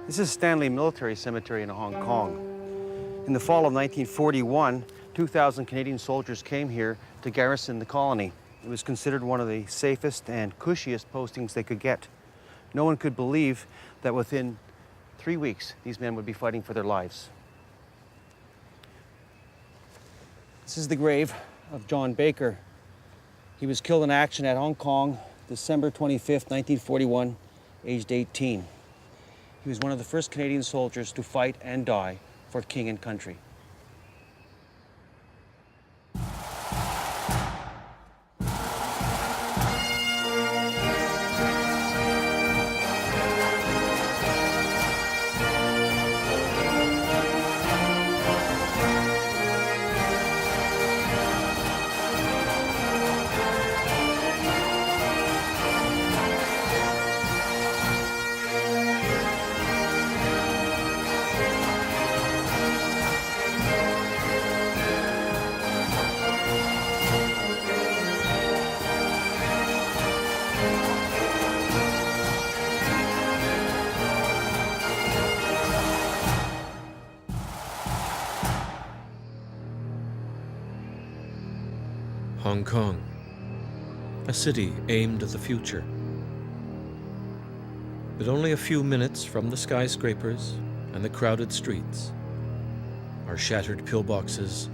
This is Stanley Military Cemetery in Hong Kong. In the fall of 1941, 2,000 Canadian soldiers came here to garrison the colony. It was considered one of the safest and cushiest postings they could get. No one could believe that within 3 weeks, these men would be fighting for their lives. This is the grave of John Baker. He was killed in action at Hong Kong, December 25th, 1941, aged 18. He was one of the first Canadian soldiers to fight and die for king and country. Hong Kong, a city aimed at the future. But only a few minutes from the skyscrapers and the crowded streets are shattered pillboxes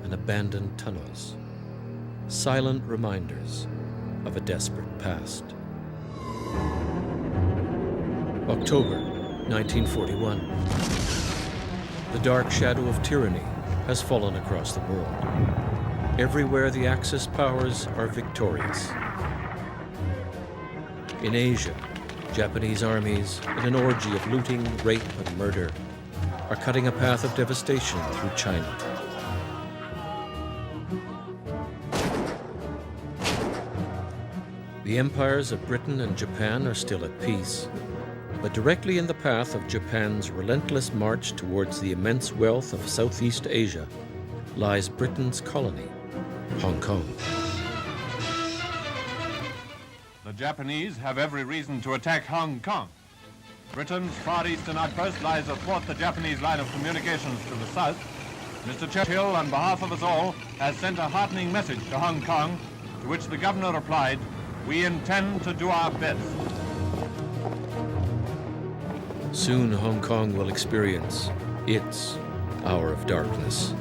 and abandoned tunnels, silent reminders of a desperate past. October 1941. The dark shadow of tyranny has fallen across the world. Everywhere the Axis powers are victorious. In Asia, Japanese armies, in an orgy of looting, rape, and murder, are cutting a path of devastation through China. The empires of Britain and Japan are still at peace, but directly in the path of Japan's relentless march towards the immense wealth of Southeast Asia lies Britain's colony, Hong Kong. The Japanese have every reason to attack Hong Kong. Britain's far eastern outpost lies athwart the Japanese line of communications to the south. Mr. Churchill, on behalf of us all, has sent a heartening message to Hong Kong, to which the governor replied, "We intend to do our best." Soon Hong Kong will experience its hour of darkness.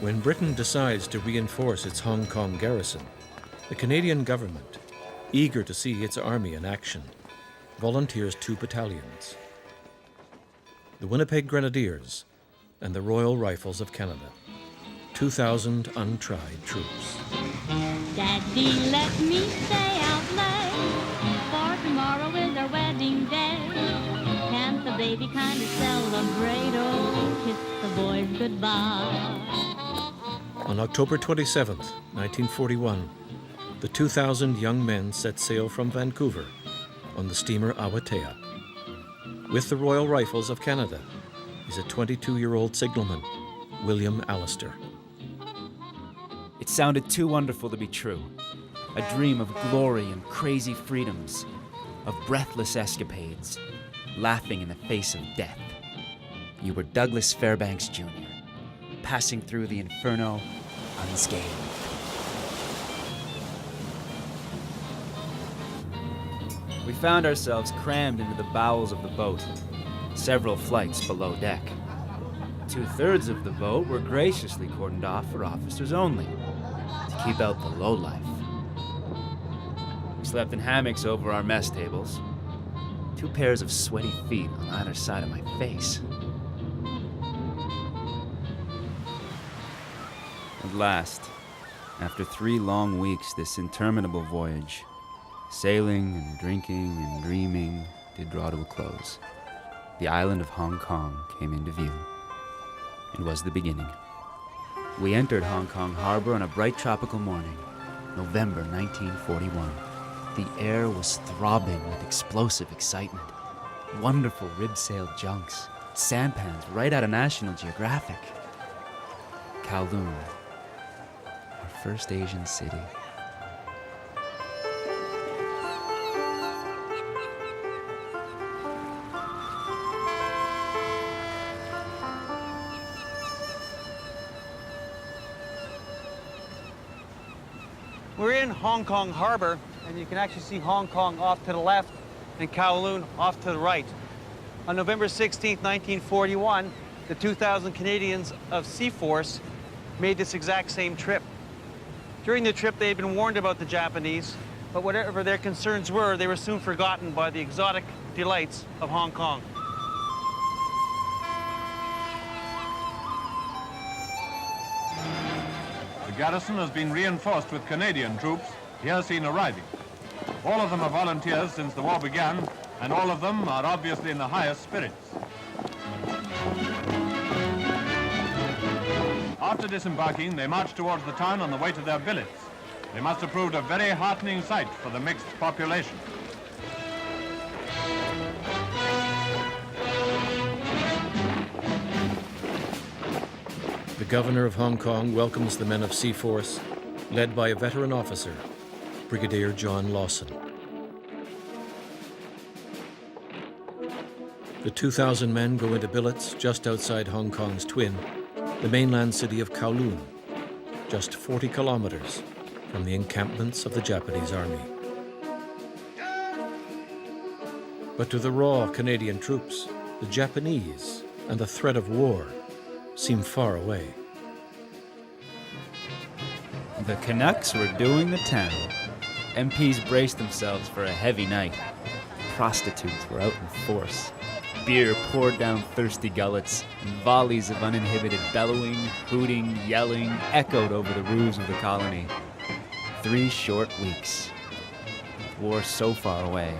When Britain decides to reinforce its Hong Kong garrison, the Canadian government, eager to see its army in action, volunteers 2 battalions: the Winnipeg Grenadiers and the Royal Rifles of Canada, 2,000 untried troops. Daddy, let me stay out late, for tomorrow is our wedding day. Can't the baby kind of celebrate? Oh, kiss the boys goodbye. On October 27th, 1941, the 2,000 young men set sail from Vancouver on the steamer Awatea. With the Royal Rifles of Canada is a 22-year-old signalman, William Allister. It sounded too wonderful to be true. A dream of glory and crazy freedoms, of breathless escapades, laughing in the face of death. You were Douglas Fairbanks Jr., passing through the inferno unscathed. We found ourselves crammed into the bowels of the boat, several flights below deck. 2/3 of the boat were graciously cordoned off for officers only, to keep out the lowlife. We slept in hammocks over our mess tables, 2 pairs of sweaty feet on either side of my face. At last, after 3 long weeks, this interminable voyage, sailing and drinking and dreaming, did draw to a close. The island of Hong Kong came into view. It was the beginning. We entered Hong Kong harbor on a bright tropical morning, November 1941. The air was throbbing with explosive excitement. Wonderful rib-sailed junks, sampans right out of National Geographic. Kowloon, our first Asian city, We're in Hong Kong Harbor, and you can actually see Hong Kong off to the left and Kowloon off to the right. On November 16, 1941, the 2,000 Canadians of Seaforce made this exact same trip. During the trip, they had been warned about the Japanese, but whatever their concerns were, they were soon forgotten by the exotic delights of Hong Kong. The garrison has been reinforced with Canadian troops, here seen arriving. All of them are volunteers since the war began, and all of them are obviously in the highest spirits. After disembarking, they march towards the town on the way to their billets. They must have proved a very heartening sight for the mixed population. The governor of Hong Kong welcomes the men of Seaforce, led by a veteran officer, Brigadier John Lawson. The 2,000 men go into billets just outside Hong Kong's twin, the mainland city of Kowloon, just 40 kilometers from the encampments of the Japanese army. But to the raw Canadian troops, the Japanese and the threat of war seem far away. The Canucks were doing the town. MPs braced themselves for a heavy night. Prostitutes were out in force. Beer poured down thirsty gullets, and volleys of uninhibited bellowing, hooting, yelling echoed over the roofs of the colony. 3 short weeks. War so far away,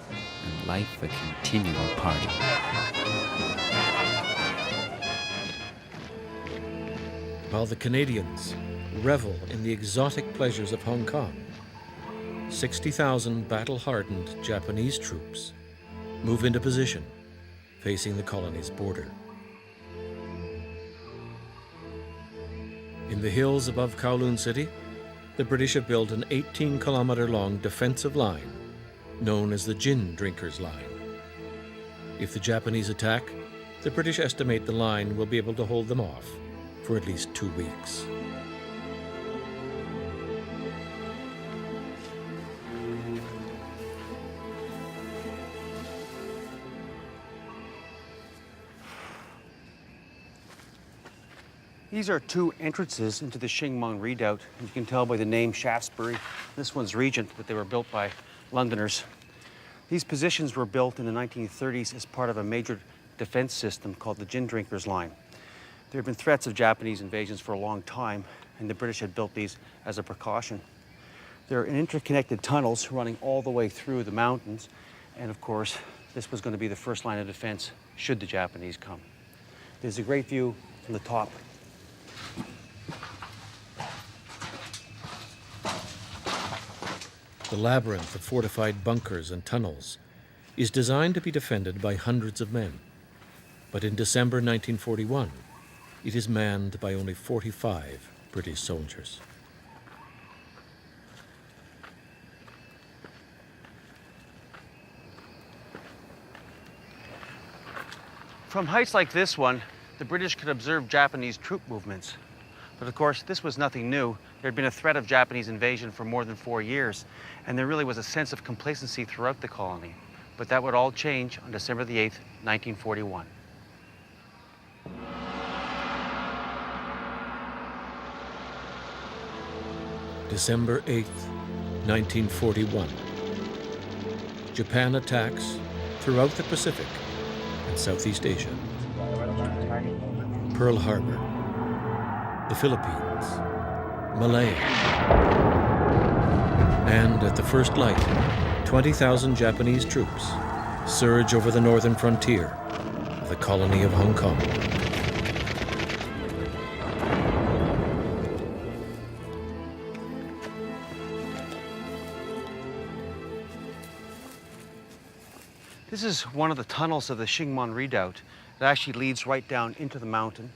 and life a continual party. While the Canadians revel in the exotic pleasures of Hong Kong, 60,000 battle-hardened Japanese troops move into position facing the colony's border. In the hills above Kowloon City, the British have built an 18-kilometer-long defensive line known as the Gin Drinkers Line. If the Japanese attack, the British estimate the line will be able to hold them off for at least 2 weeks. These are 2 entrances into the Shing Mun Redoubt. You can tell by the name Shaftesbury. This one's Regent, but they were built by Londoners. These positions were built in the 1930s as part of a major defense system called the Gin Drinkers Line. There have been threats of Japanese invasions for a long time, and the British had built these as a precaution. There are interconnected tunnels running all the way through the mountains, and of course, this was going to be the first line of defense should the Japanese come. There's a great view from the top. The labyrinth of fortified bunkers and tunnels is designed to be defended by hundreds of men. But in December 1941, it is manned by only 45 British soldiers. From heights like this one, the British could observe Japanese troop movements. But of course, this was nothing new. There had been a threat of Japanese invasion for more than 4 years, and there really was a sense of complacency throughout the colony. But that would all change on December the 8th, 1941. December 8th, 1941. Japan attacks throughout the Pacific and Southeast Asia. Pearl Harbor, the Philippines, Malaya. And at the first light, 20,000 Japanese troops surge over the northern frontier of the colony of Hong Kong. This is one of the tunnels of the Shing Mun Redoubt. It actually leads right down into the mountain.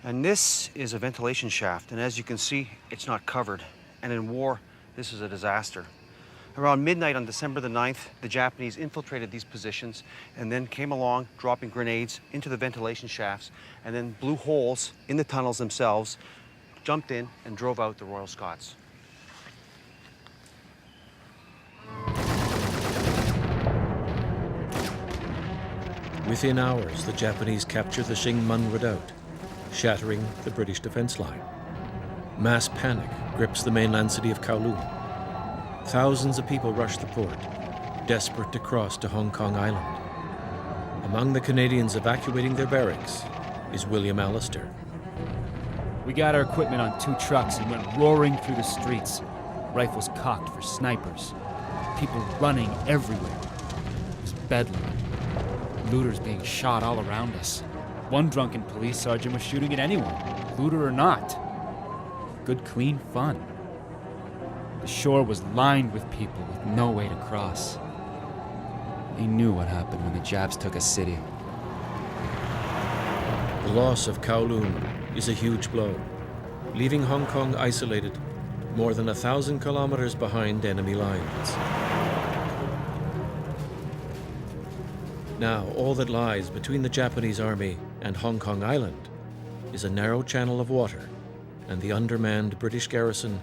And this is a ventilation shaft, and as you can see, it's not covered. And in war, this is a disaster. Around midnight on December the 9th, the Japanese infiltrated these positions and then came along, dropping grenades into the ventilation shafts, and then blew holes in the tunnels themselves, jumped in, and drove out the Royal Scots. Within hours, the Japanese captured the Xingmen Redoubt, shattering the British defense line. Mass panic grips the mainland city of Kowloon. Thousands of people rush the port, desperate to cross to Hong Kong Island. Among the Canadians evacuating their barracks is William Allister. We got our equipment on 2 trucks and went roaring through the streets. Rifles cocked for snipers. People running everywhere. It was bedlam. Looters being shot all around us. One drunken police sergeant was shooting at anyone, looter or not. Good, clean fun. The shore was lined with people with no way to cross. They knew what happened when the Japs took a city. The loss of Kowloon is a huge blow, leaving Hong Kong isolated more than 1,000 kilometers behind enemy lines. Now, all that lies between the Japanese army and Hong Kong Island is a narrow channel of water and the undermanned British garrison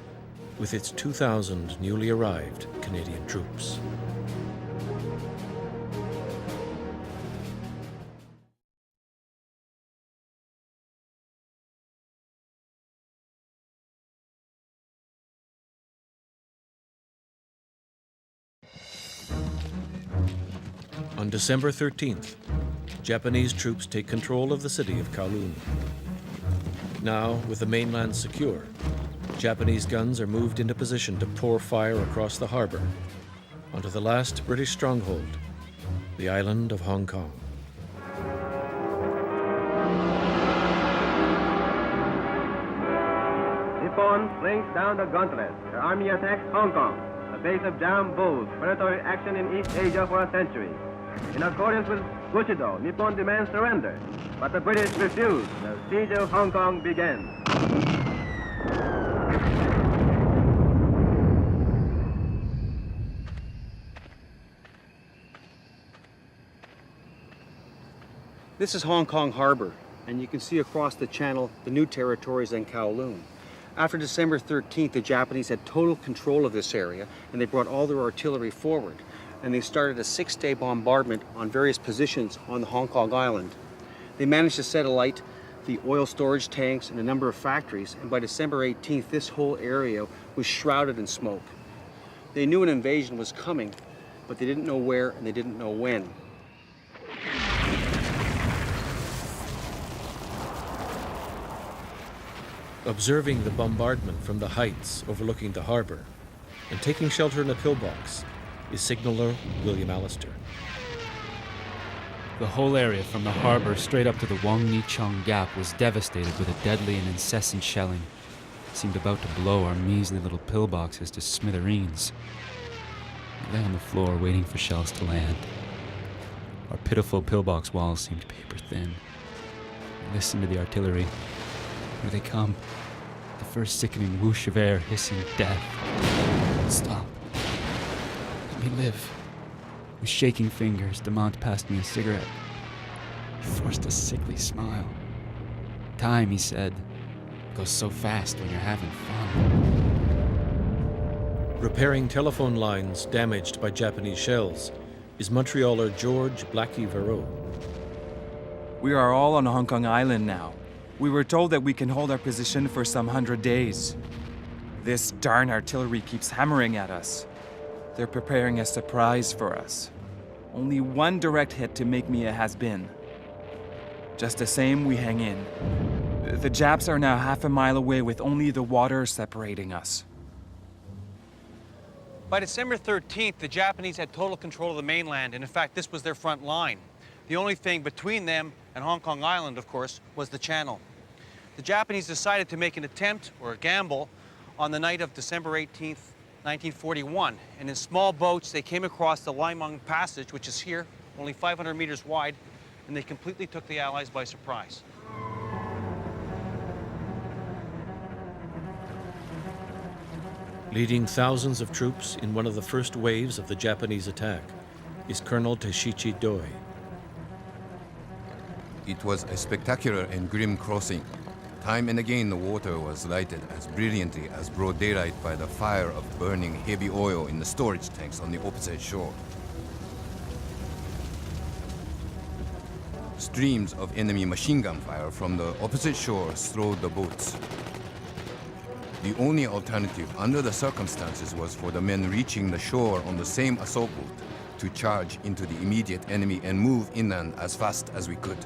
with its 2,000 newly arrived Canadian troops. On December 13th, Japanese troops take control of the city of Kowloon. Now, with the mainland secure, Japanese guns are moved into position to pour fire across the harbor onto the last British stronghold, the island of Hong Kong. Nippon slings down the gauntlet. The army attacks Hong Kong, the base of Jam Bull's predatory action in East Asia for a century. In accordance with Bushido, Nippon demands surrender, but the British refuse. The siege of Hong Kong begins. This is Hong Kong Harbor, and you can see across the channel the new territories in Kowloon. After December 13th, the Japanese had total control of this area, and they brought all their artillery forward. And they started a 6-day bombardment on various positions on the Hong Kong Island. They managed to set alight the oil storage tanks and a number of factories, and by December 18th, this whole area was shrouded in smoke. They knew an invasion was coming, but they didn't know where and they didn't know when. Observing the bombardment from the heights overlooking the harbor and taking shelter in a pillbox is signaller William Allister. The whole area from the harbor straight up to the Wong Ni Chong Gap was devastated with a deadly and incessant shelling. It seemed about to blow our measly little pillboxes to smithereens. We lay on the floor waiting for shells to land. Our pitiful pillbox walls seemed paper thin. We listened to the artillery. Here they come. The first sickening whoosh of air hissing death. Stop. Let me live. With shaking fingers, Demont passed me a cigarette. He forced a sickly smile. Time, he said, goes so fast when you're having fun. Repairing telephone lines damaged by Japanese shells is Montrealer George Blackie Verreau. We are all on Hong Kong Island now. We were told that we can hold our position for some 100 days. This darn artillery keeps hammering at us. They're preparing a surprise for us. Only one direct hit to make me a has-been. Just the same, we hang in. The Japs are now half a mile away with only the water separating us. By December 13th, the Japanese had total control of the mainland, and in fact, this was their front line. The only thing between them and Hong Kong Island, of course, was the channel. The Japanese decided to make an attempt, or a gamble, on the night of December 18th, 1941. And in small boats, they came across the Limong Passage, which is here, only 500 meters wide, and they completely took the Allies by surprise. Leading thousands of troops in one of the first waves of the Japanese attack is Colonel Teshichi Doi. It was a spectacular and grim crossing. Time and again the water was lighted as brilliantly as broad daylight by the fire of burning heavy oil in the storage tanks on the opposite shore. Streams of enemy machine gun fire from the opposite shore slowed the boats. The only alternative under the circumstances was for the men reaching the shore on the same assault boat to charge into the immediate enemy and move inland as fast as we could.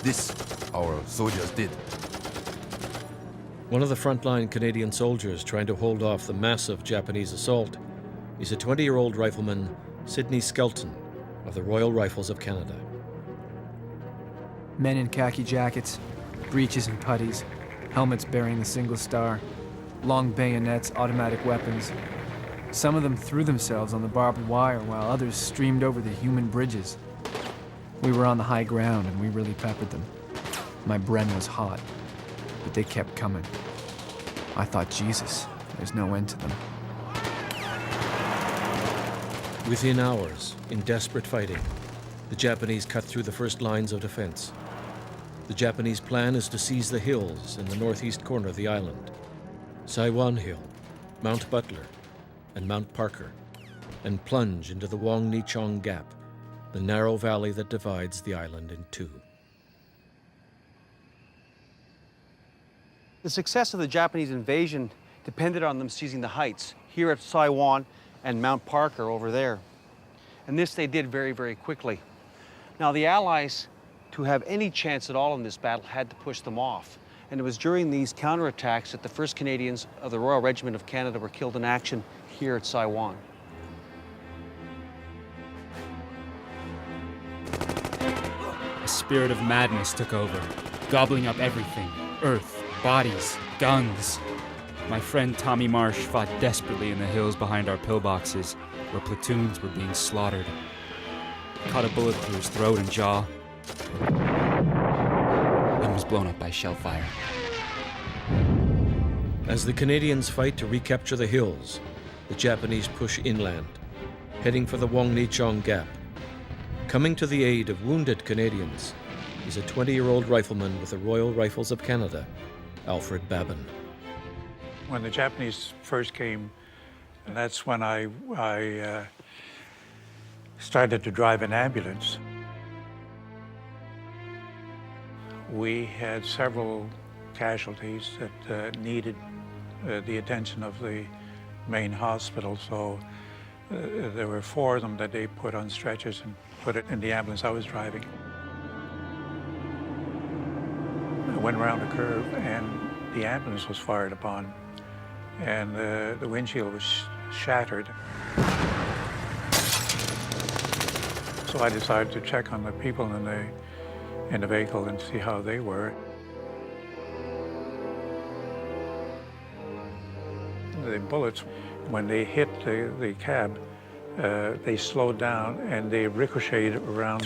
This, our soldiers did. One of the frontline Canadian soldiers trying to hold off the massive Japanese assault is a 20-year-old rifleman, Sidney Skelton, of the Royal Rifles of Canada. Men in khaki jackets, breeches and puttees, helmets bearing the single star, long bayonets, automatic weapons. Some of them threw themselves on the barbed wire while others streamed over the human bridges. We were on the high ground and we really peppered them. My bren was hot, but they kept coming. I thought, Jesus, there's no end to them. Within hours, in desperate fighting, the Japanese cut through the first lines of defense. The Japanese plan is to seize the hills in the northeast corner of the island, Saiwan Hill, Mount Butler, and Mount Parker, and plunge into the Wong Ni Chong Gap, the narrow valley that divides the island in two. The success of the Japanese invasion depended on them seizing the heights here at Saiwan and Mount Parker over there. And this they did very, very quickly. Now, the Allies, to have any chance at all in this battle, had to push them off. And it was during these counterattacks that the 1st Canadians of the Royal Regiment of Canada were killed in action here at Saiwan. A spirit of madness took over, gobbling up everything. Earth, bodies, guns. My friend Tommy Marsh fought desperately in the hills behind our pillboxes, where platoons were being slaughtered. Caught a bullet through his throat and jaw, and was blown up by shell fire. As the Canadians fight to recapture the hills, the Japanese push inland, heading for the Wong Ni Chong Gap. Coming to the aid of wounded Canadians is a 20-year-old rifleman with the Royal Rifles of Canada, Alfred Babin. When the Japanese first came, and that's when I started to drive an ambulance. We had several casualties that needed the attention of the main hospital, so there were 4 of them that they put on stretchers and put it in the ambulance I was driving. I went around a curve and the ambulance was fired upon, and the windshield was shattered. So I decided to check on the people in the vehicle and see how they were. The bullets, when they hit the cab, they slowed down and they ricocheted around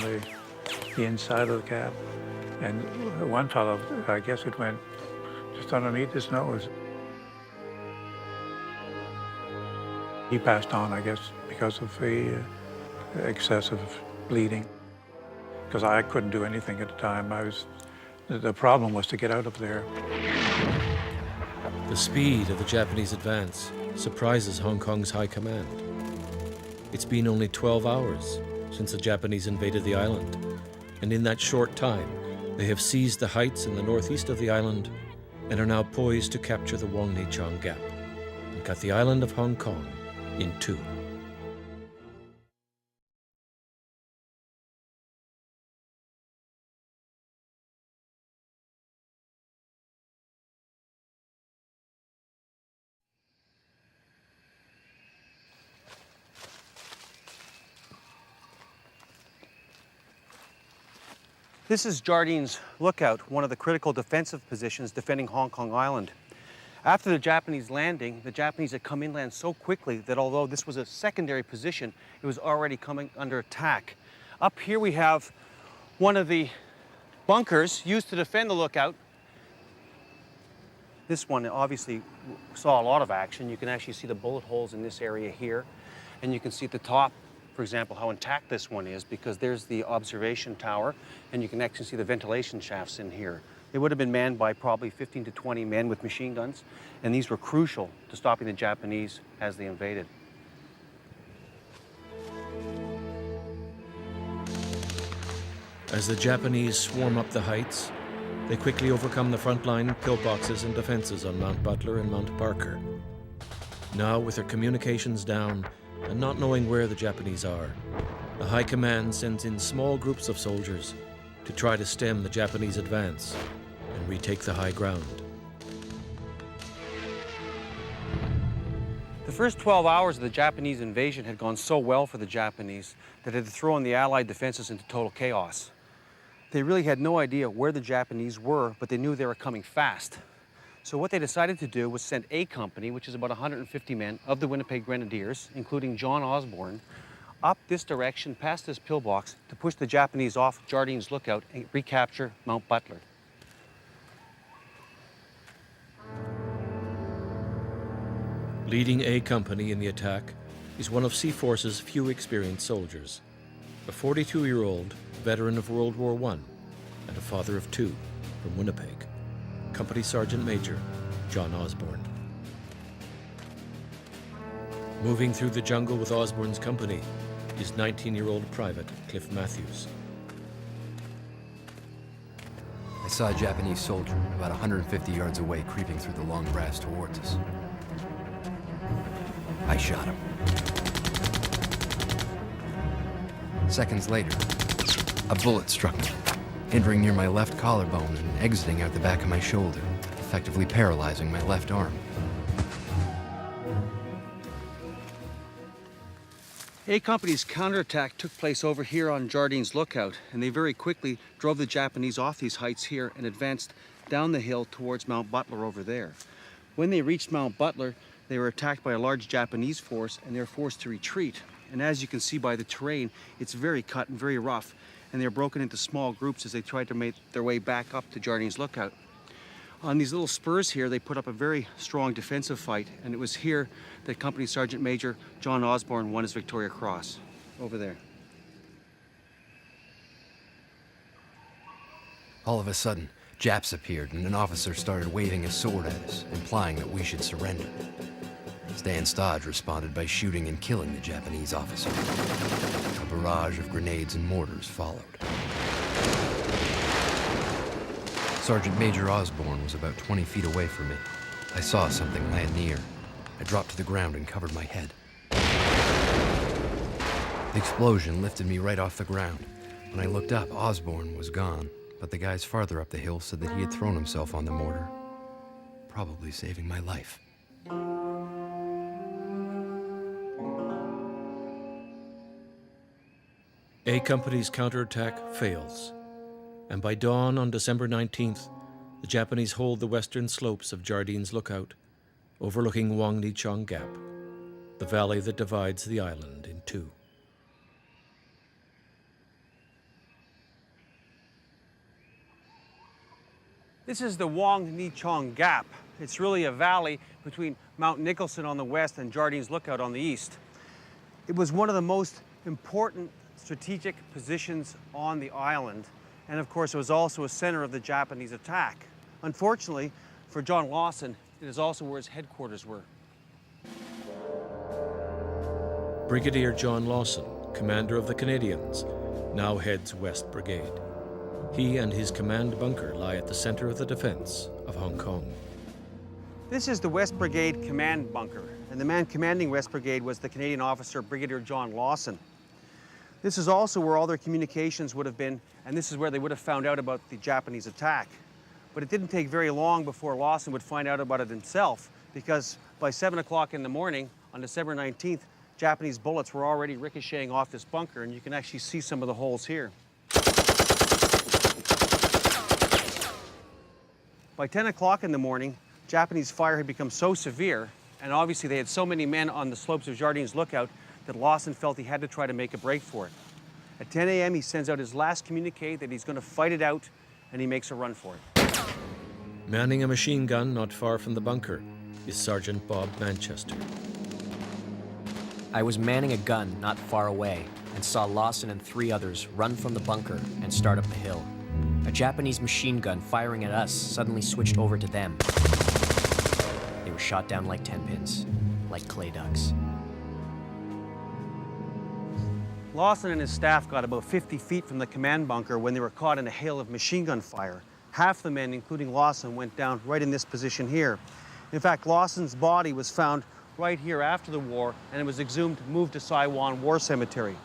the inside of the cab. And one fellow, I guess it went just underneath his nose. He passed on, I guess, because of the excessive bleeding. Because I couldn't do anything at the time. The problem was to get out of there. The speed of the Japanese advance surprises Hong Kong's high command. It's been only 12 hours since the Japanese invaded the island, and in that short time, they have seized the heights in the northeast of the island and are now poised to capture the Wong Ni Chong Gap and cut the island of Hong Kong in two. This is Jardine's Lookout, one of the critical defensive positions defending Hong Kong Island. After the Japanese landing, the Japanese had come inland so quickly that although this was a secondary position, it was already coming under attack. Up here we have one of the bunkers used to defend the lookout. This one obviously saw a lot of action. You can actually see the bullet holes in this area here, and you can see at the top, for example, how intact this one is, because there's the observation tower, and you can actually see the ventilation shafts in here. They would have been manned by probably 15 to 20 men with machine guns, and these were crucial to stopping the Japanese as they invaded. As the Japanese swarm up the heights, they quickly overcome the front-line pillboxes and defenses on Mount Butler and Mount Barker. Now, with their communications down and not knowing where the Japanese are, the High Command sends in small groups of soldiers to try to stem the Japanese advance and retake the high ground. The first 12 hours of the Japanese invasion had gone so well for the Japanese that it had thrown the Allied defenses into total chaos. They really had no idea where the Japanese were, but they knew they were coming fast. So what they decided to do was send A Company, which is about 150 men, of the Winnipeg Grenadiers, including John Osborne, up this direction past this pillbox to push the Japanese off Jardine's Lookout and recapture Mount Butler. Leading A Company in the attack is one of Seaforce's few experienced soldiers, a 42-year-old veteran of World War I and a father of two from Winnipeg, Company Sergeant Major John Osborne. Moving through the jungle with Osborne's company is 19-year-old Private Cliff Matthews. I saw a Japanese soldier about 150 yards away creeping through the long grass towards us. I shot him. Seconds later, a bullet struck me, entering near my left collarbone and exiting out the back of my shoulder, effectively paralyzing my left arm. A Company's counterattack took place over here on Jardine's Lookout, and they very quickly drove the Japanese off these heights here and advanced down the hill towards Mount Butler over there. When they reached Mount Butler, they were attacked by a large Japanese force, and they were forced to retreat. And as you can see by the terrain, it's very cut and very rough, and they're broken into small groups as they tried to make their way back up to Jardine's Lookout. On these little spurs here, they put up a very strong defensive fight, and it was here that Company Sergeant Major John Osborne won his Victoria Cross, over there. All of a sudden, Japs appeared and an officer started waving his sword at us, implying that we should surrender. Stan Stodge responded by shooting and killing the Japanese officer. A barrage of grenades and mortars followed. Sergeant Major Osborne was about 20 feet away from me. I saw something land near. I dropped to the ground and covered my head. The explosion lifted me right off the ground. When I looked up, Osborne was gone, but the guys farther up the hill said that he had thrown himself on the mortar, probably saving my life. A Company's counterattack fails, and by dawn on December 19th, the Japanese hold the western slopes of Jardine's Lookout, overlooking Wang Nichong Gap, the valley that divides the island in two. This is the Wang Nichong Gap. It's really a valley between Mount Nicholson on the west and Jardine's Lookout on the east. It was one of the most important strategic positions on the island, and of course it was also a center of the Japanese attack. Unfortunately for John Lawson, it is also where his headquarters were. Brigadier John Lawson, commander of the Canadians, now heads West Brigade. He and his command bunker lie at the center of the defense of Hong Kong. This is the West Brigade command bunker, and the man commanding West Brigade was the Canadian officer Brigadier John Lawson. This is also where all their communications would have been, and this is where they would have found out about the Japanese attack. But it didn't take very long before Lawson would find out about it himself, because by 7 o'clock in the morning on December 19th, Japanese bullets were already ricocheting off this bunker, and you can actually see some of the holes here. By 10 o'clock in the morning, Japanese fire had become so severe, and obviously they had so many men on the slopes of Jardine's Lookout, that Lawson felt he had to try to make a break for it. At 10 a.m., he sends out his last communique that he's going to fight it out, and he makes a run for it. Manning a machine gun not far from the bunker is Sergeant Bob Manchester. I was manning a gun not far away and saw Lawson and 3 others run from the bunker and start up the hill. A Japanese machine gun firing at us suddenly switched over to them. They were shot down like 10 pins, like clay ducks. Lawson and his staff got about 50 feet from the command bunker when they were caught in a hail of machine gun fire. Half the men, including Lawson, went down right in this position here. In fact, Lawson's body was found right here after the war, and it was exhumed, moved to Saiwan War Cemetery.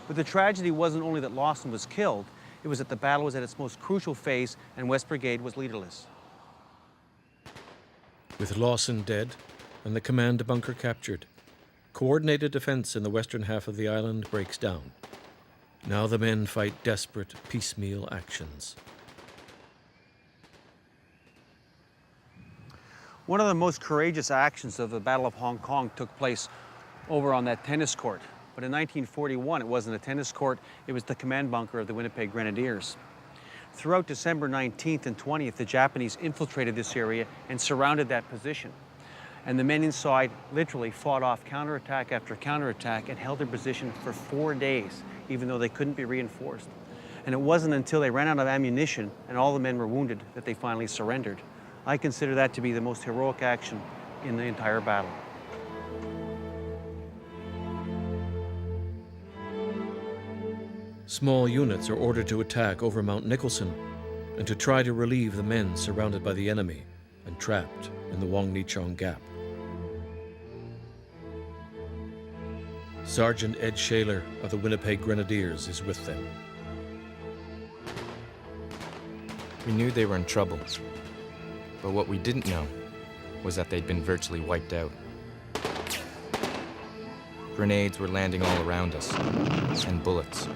But the tragedy wasn't only that Lawson was killed, it was that the battle was at its most crucial phase and West Brigade was leaderless. With Lawson dead and the command bunker captured, coordinated defense in the western half of the island breaks down. Now the men fight desperate, piecemeal actions. One of the most courageous actions of the Battle of Hong Kong took place over on that tennis court. But in 1941, it wasn't a tennis court, it was the command bunker of the Winnipeg Grenadiers. Throughout December 19th and 20th, the Japanese infiltrated this area and surrounded that position. And the men inside literally fought off counterattack after counterattack and held their position for 4 days, even though they couldn't be reinforced. And it wasn't until they ran out of ammunition and all the men were wounded that they finally surrendered. I consider that to be the most heroic action in the entire battle. Small units are ordered to attack over Mount Nicholson and to try to relieve the men surrounded by the enemy and trapped in the Wong Ni Chong Gap. Sergeant Ed Shaler of the Winnipeg Grenadiers is with them. We knew they were in trouble, but what we didn't know was that they'd been virtually wiped out. Grenades were landing all around us, and bullets.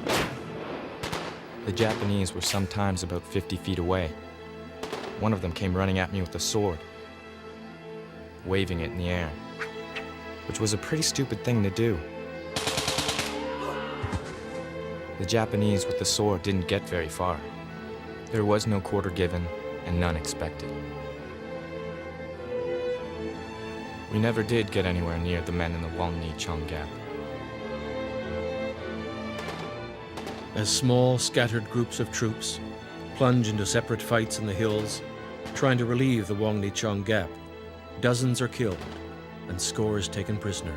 The Japanese were sometimes about 50 feet away. One of them came running at me with a sword, waving it in the air, which was a pretty stupid thing to do. The Japanese with the sword didn't get very far. There was no quarter given and none expected. We never did get anywhere near the men in the Wong Ni Chong Gap. As small, scattered groups of troops plunge into separate fights in the hills, trying to relieve the Wong Ni Chong Gap, dozens are killed and scores taken prisoner.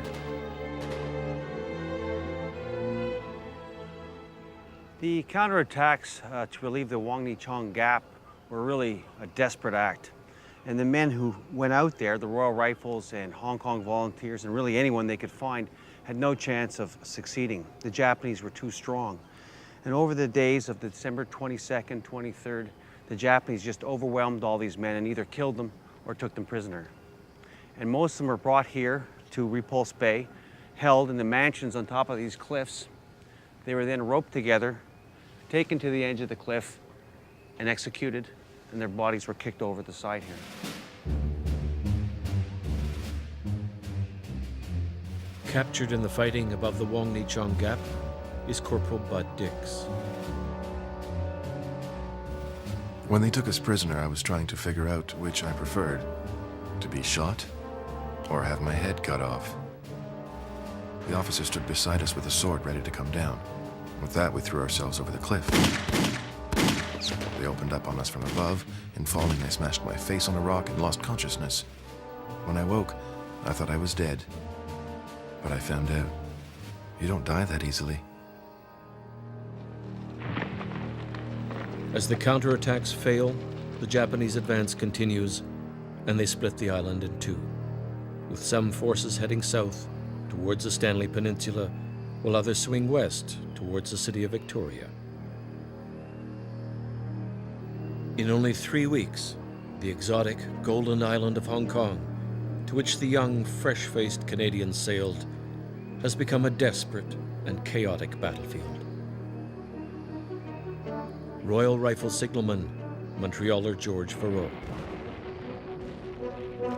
The counterattacks to relieve the Wong Ni Chong Gap were really a desperate act. And the men who went out there, the Royal Rifles and Hong Kong Volunteers, and really anyone they could find, had no chance of succeeding. The Japanese were too strong. And over the days of December 22nd, 23rd, the Japanese just overwhelmed all these men and either killed them or took them prisoner. And most of them were brought here to Repulse Bay, held in the mansions on top of these cliffs. They were then roped together, taken to the edge of the cliff, and executed, and their bodies were kicked over the side here. Captured in the fighting above the Wong Ni Chong Gap is Corporal Bud Dix. When they took us prisoner, I was trying to figure out which I preferred, to be shot or have my head cut off. The officer stood beside us with a sword ready to come down. With that, we threw ourselves over the cliff. They opened up on us from above. In falling, I smashed my face on a rock and lost consciousness. When I woke, I thought I was dead. But I found out, you don't die that easily. As the counterattacks fail, the Japanese advance continues, and they split the island in two, with some forces heading south towards the Stanley Peninsula, while others swing west towards the city of Victoria. In only 3 weeks, the exotic Golden Island of Hong Kong, to which the young, fresh-faced Canadians sailed, has become a desperate and chaotic battlefield. Royal Rifle Signalman, Montrealer George Farreau.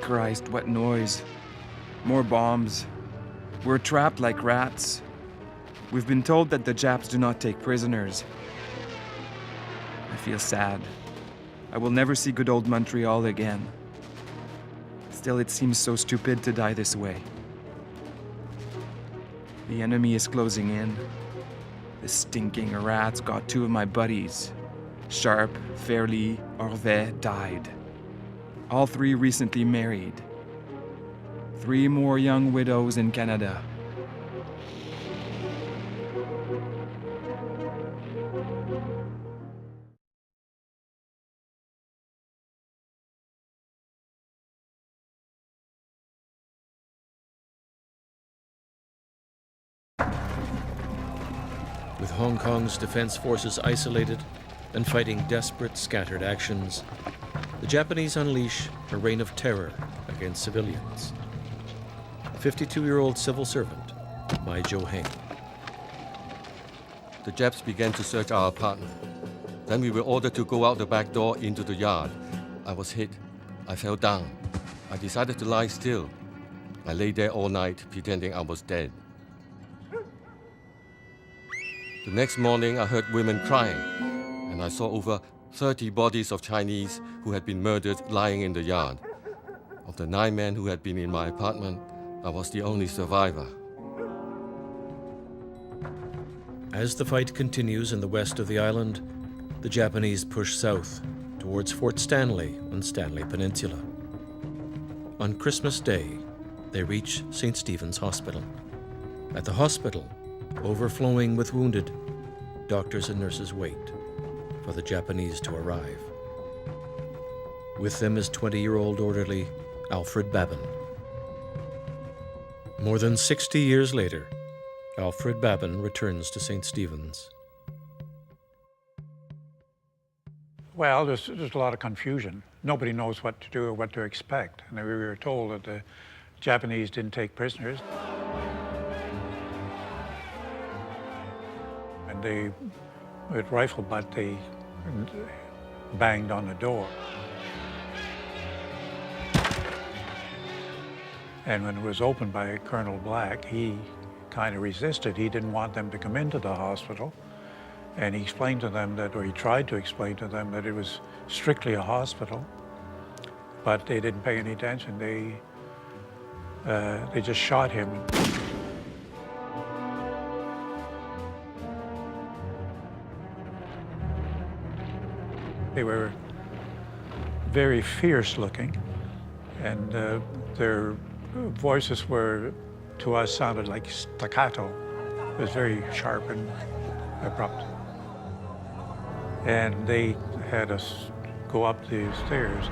Christ, what noise. More bombs. We're trapped like rats. We've been told that the Japs do not take prisoners. I feel sad. I will never see good old Montreal again. Still, it seems so stupid to die this way. The enemy is closing in. The stinking rats got 2 of my buddies. Sharp, Fairley, Orvet died. All 3 recently married. 3 more young widows in Canada. With Hong Kong's defense forces isolated and fighting desperate, scattered actions, the Japanese unleash a reign of terror against civilians. 52-year-old civil servant, Mai Jo-heng. The Japs began to search our apartment. Then we were ordered to go out the back door into the yard. I was hit. I fell down. I decided to lie still. I lay there all night, pretending I was dead. The next morning, I heard women crying, and I saw over 30 bodies of Chinese who had been murdered lying in the yard. Of the 9 men who had been in my apartment, I was the only survivor. As the fight continues in the west of the island, the Japanese push south towards Fort Stanley on Stanley Peninsula. On Christmas Day, they reach St. Stephen's Hospital. At the hospital, overflowing with wounded, doctors and nurses wait for the Japanese to arrive. With them is 20-year-old orderly Alfred Babin. More than 60 years later, Alfred Babin returns to St. Stephen's. Well, there's a lot of confusion. Nobody knows what to do or what to expect. And we were told that the Japanese didn't take prisoners. And they, with rifle butt, they banged on the door. And when it was opened by Colonel Black, he kind of resisted. He didn't want them to come into the hospital. And he explained to them that, or he tried to explain to them that it was strictly a hospital, but they didn't pay any attention. They just shot him. They were very fierce looking, and their voices were, to us, sounded like staccato. It was very sharp and abrupt. And they had us go up the stairs.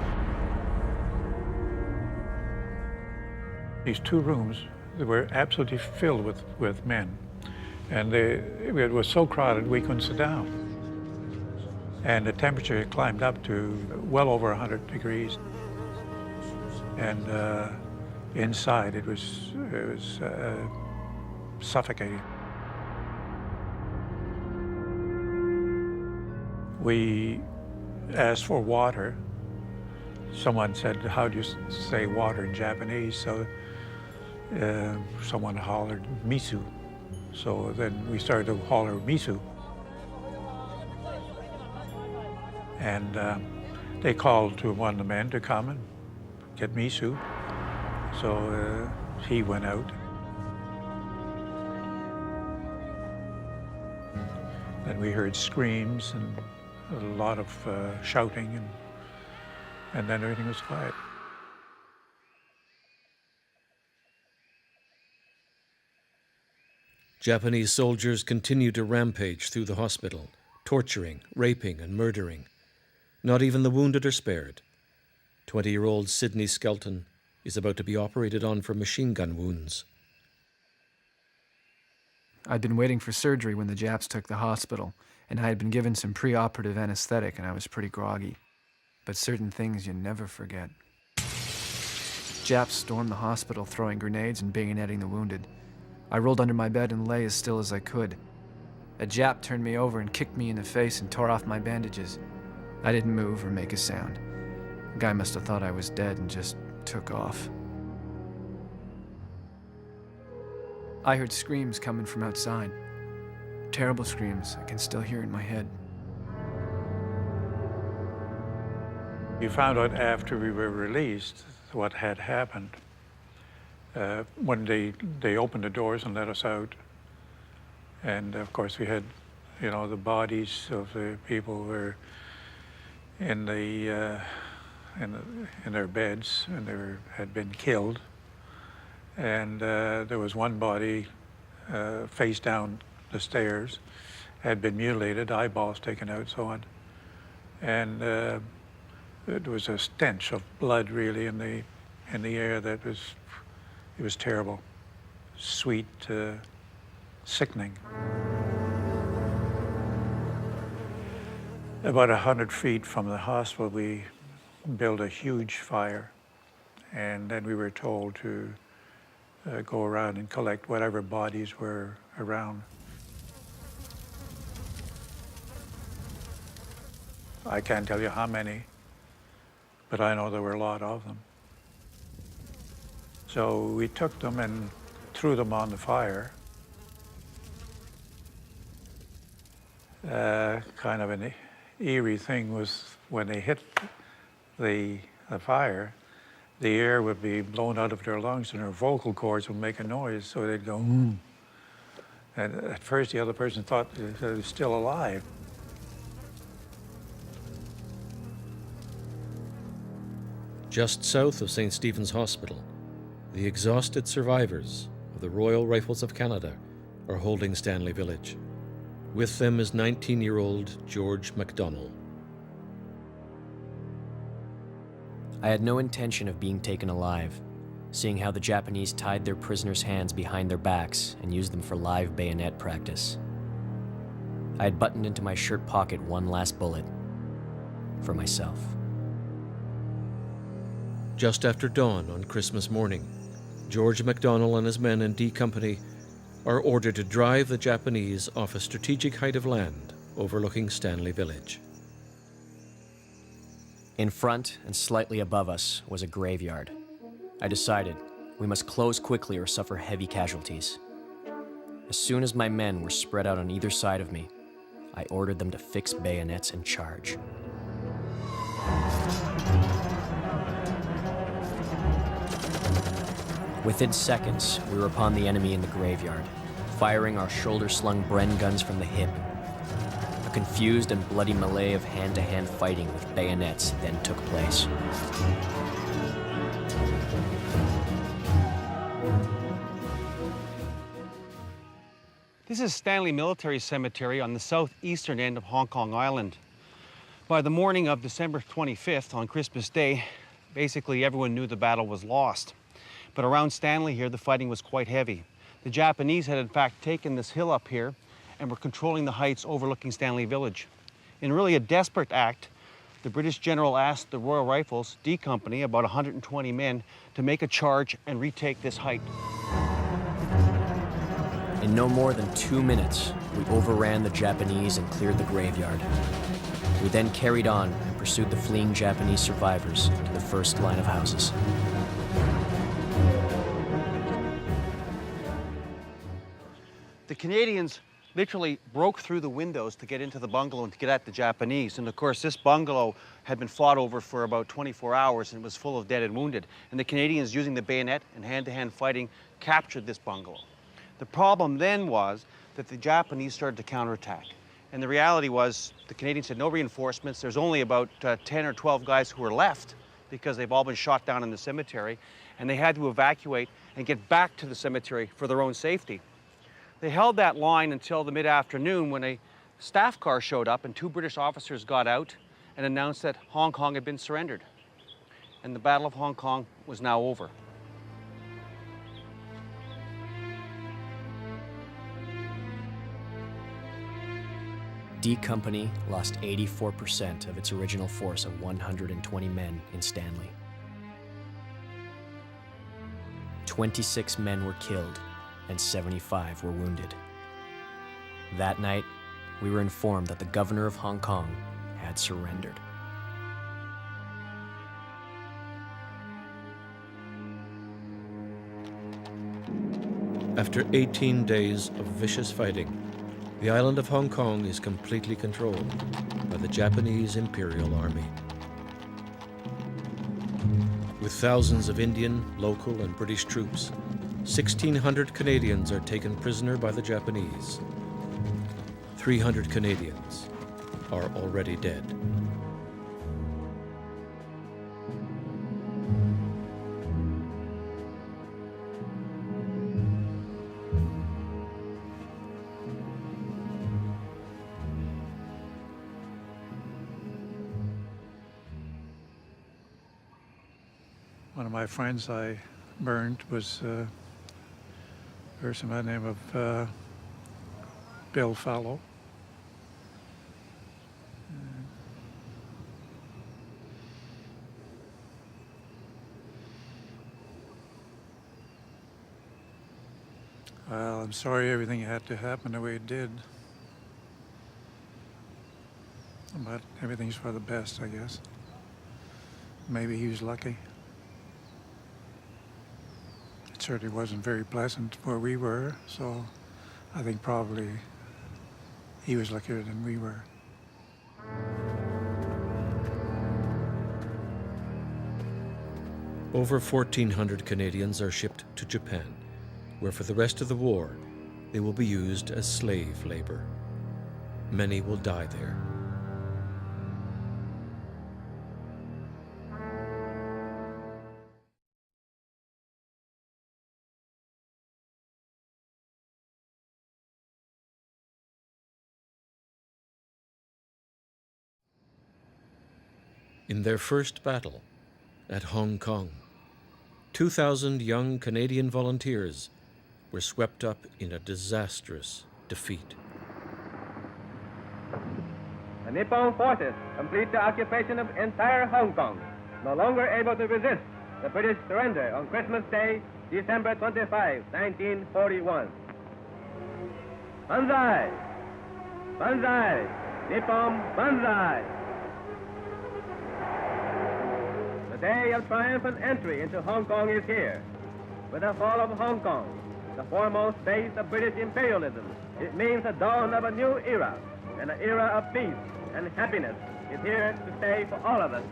These 2 rooms, they were absolutely filled with men. And it was so crowded we couldn't sit down. And the temperature had climbed up to well over 100 degrees. And inside it was suffocating. We asked for water. Someone said, "How do you say water in Japanese?" So someone hollered misu. So then we started to holler misu. And they called to one of the men to come and get misu. So he went out. Then we heard screams and a lot of shouting, and then everything was quiet. Japanese soldiers continue to rampage through the hospital, torturing, raping, and murdering. Not even the wounded are spared. 20-year-old Sidney Skelton is about to be operated on for machine gun wounds. I'd been waiting for surgery when the Japs took the hospital, and I had been given some pre-operative anesthetic, and I was pretty groggy. But certain things you never forget. Japs stormed the hospital, throwing grenades and bayoneting the wounded. I rolled under my bed and lay as still as I could. A Jap turned me over and kicked me in the face and tore off my bandages. I didn't move or make a sound. The guy must have thought I was dead and just took off. I heard screams coming from outside. Terrible screams I can still hear in my head. We found out after we were released what had happened. When they opened the doors and let us out. And of course we had, the bodies of the people were in their beds, and they had been killed. And there was one body face down the stairs, had been mutilated, eyeballs taken out, so on. And there was a stench of blood really in the air that was terrible, sweet, sickening. About 100 feet from the hospital, we built a huge fire, and then we were told to go around and collect whatever bodies were around. I can't tell you how many, but I know there were a lot of them. So we took them and threw them on the fire. Kind of an eerie thing was when they hit the fire, the air would be blown out of their lungs and their vocal cords would make a noise, so they'd go, mm. And at first the other person thought they were still alive. Just south of St. Stephen's Hospital, the exhausted survivors of the Royal Rifles of Canada are holding Stanley Village. With them is 19-year-old George MacDonald. I had no intention of being taken alive, seeing how the Japanese tied their prisoners' hands behind their backs and used them for live bayonet practice. I had buttoned into my shirt pocket one last bullet for myself. Just after dawn on Christmas morning, George MacDonald and his men in D Company are ordered to drive the Japanese off a strategic height of land overlooking Stanley Village. In front and slightly above us was a graveyard. I decided we must close quickly or suffer heavy casualties. As soon as my men were spread out on either side of me, I ordered them to fix bayonets and charge. Within seconds, we were upon the enemy in the graveyard, firing our shoulder-slung Bren guns from the hip. A confused and bloody melee of hand-to-hand fighting with bayonets then took place. This is Stanley Military Cemetery on the southeastern end of Hong Kong Island. By the morning of December 25th, on Christmas Day, basically everyone knew the battle was lost. But around Stanley here, the fighting was quite heavy. The Japanese had in fact taken this hill up here and were controlling the heights overlooking Stanley Village. In really a desperate act, the British general asked the Royal Rifles, D Company, about 120 men, to make a charge and retake this height. In no more than 2 minutes, we overran the Japanese and cleared the graveyard. We then carried on and pursued the fleeing Japanese survivors to the first line of houses. The Canadians literally broke through the windows to get into the bungalow and to get at the Japanese. And of course, this bungalow had been fought over for about 24 hours and was full of dead and wounded. And the Canadians, using the bayonet and hand-to-hand fighting, captured this bungalow. The problem then was that the Japanese started to counterattack. And the reality was the Canadians had no reinforcements. There's only about 10 or 12 guys who were left because they've all been shot down in the cemetery. And they had to evacuate and get back to the cemetery for their own safety. They held that line until the mid-afternoon when a staff car showed up and 2 British officers got out and announced that Hong Kong had been surrendered. And the Battle of Hong Kong was now over. D Company lost 84% of its original force of 120 men in Stanley. 26 men were killed and 75 were wounded. That night, we were informed that the governor of Hong Kong had surrendered. After 18 days of vicious fighting, the island of Hong Kong is completely controlled by the Japanese Imperial Army. With thousands of Indian, local, and British troops, 1,600 Canadians are taken prisoner by the Japanese. 300 Canadians are already dead. One of my friends I burned was a person by the name of Bill Fallow. Well, I'm sorry everything had to happen the way it did. But everything's for the best, I guess. Maybe he was lucky. It certainly wasn't very pleasant where we were, so I think probably he was luckier than we were. Over 1,400 Canadians are shipped to Japan, where for the rest of the war, they will be used as slave labor. Many will die there. In their first battle at Hong Kong, 2,000 young Canadian volunteers were swept up in a disastrous defeat. The Nippon forces complete the occupation of entire Hong Kong, no longer able to resist the British surrender on Christmas Day, December 25, 1941. Banzai! Banzai! Nippon Banzai! The day of triumphant entry into Hong Kong is here. With the fall of Hong Kong, the foremost base of British imperialism, it means the dawn of a new era, and an era of peace and happiness is here to stay for all of us.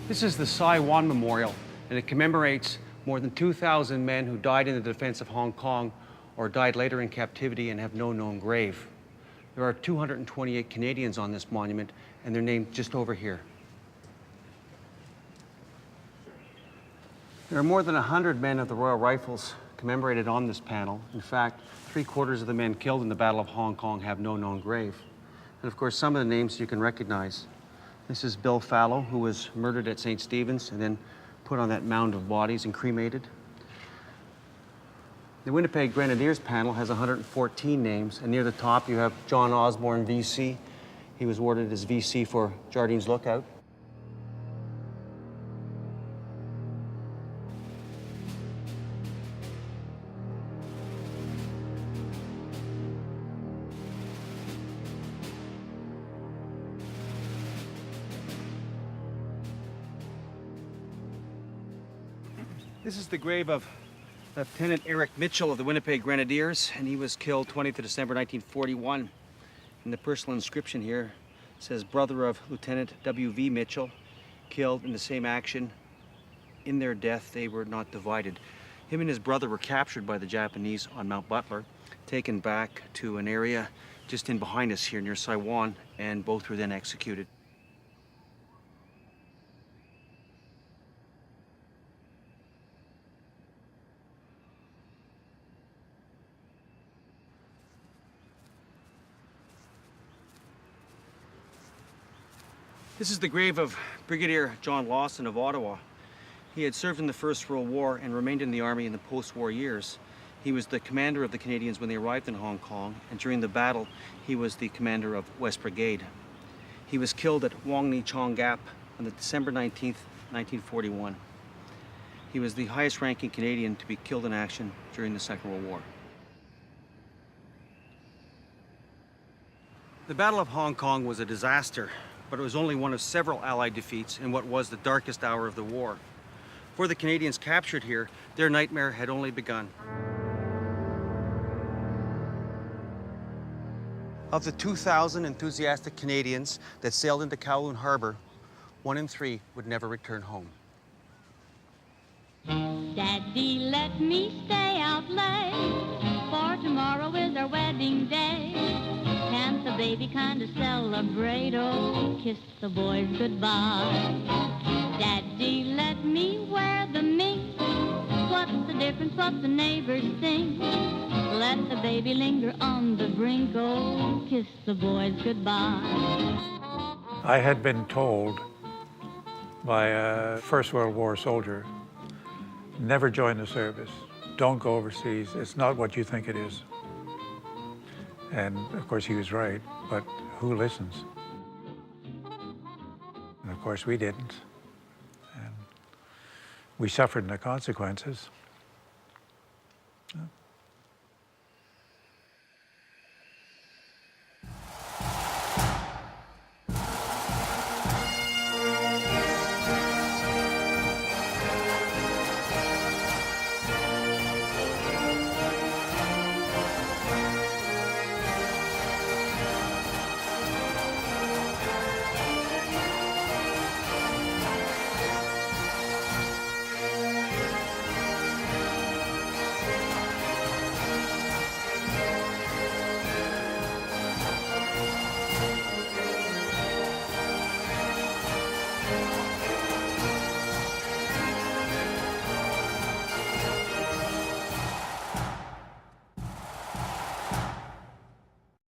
This is the Sai Wan Memorial, and it commemorates more than 2,000 men who died in the defense of Hong Kong or died later in captivity and have no known grave. There are 228 Canadians on this monument, and they're named just over here. There are more than 100 men of the Royal Rifles commemorated on this panel. In fact, 3/4 of the men killed in the Battle of Hong Kong have no known grave. And of course, some of the names you can recognize. This is Bill Fallow, who was murdered at St. Stephen's and then put on that mound of bodies and cremated. The Winnipeg Grenadiers panel has 114 names, and near the top you have John Osborne, VC. He was awarded as VC for Jardine's Lookout. This is the grave of Lieutenant Eric Mitchell of the Winnipeg Grenadiers, and he was killed 20th of December 1941. And the personal inscription here says, brother of Lieutenant W.V. Mitchell, killed in the same action. In their death, they were not divided. Him and his brother were captured by the Japanese on Mount Butler, taken back to an area just in behind us here near Saiwan, and both were then executed. This is the grave of Brigadier John Lawson of Ottawa. He had served in the First World War and remained in the Army in the post-war years. He was the commander of the Canadians when they arrived in Hong Kong, and during the battle, he was the commander of West Brigade. He was killed at Wong Ni Chong Gap on December 19th, 1941. He was the highest-ranking Canadian to be killed in action during the Second World War. The Battle of Hong Kong was a disaster, but it was only one of several Allied defeats in what was the darkest hour of the war. For the Canadians captured here, their nightmare had only begun. Of the 2,000 enthusiastic Canadians that sailed into Kowloon Harbor, 1 in 3 would never return home. Daddy, let me stay out late, for tomorrow is our wedding day. Can't the baby kind of celebrate? Oh, kiss the boys goodbye. Daddy, let me wear the mink. What's the difference what the neighbors think? Let the baby linger on the brink. Oh, kiss the boys goodbye. I had been told by a First World War soldier, never join the service. Don't go overseas. It's not what you think it is. And of course he was right, but who listens? And of course we didn't. And we suffered the consequences.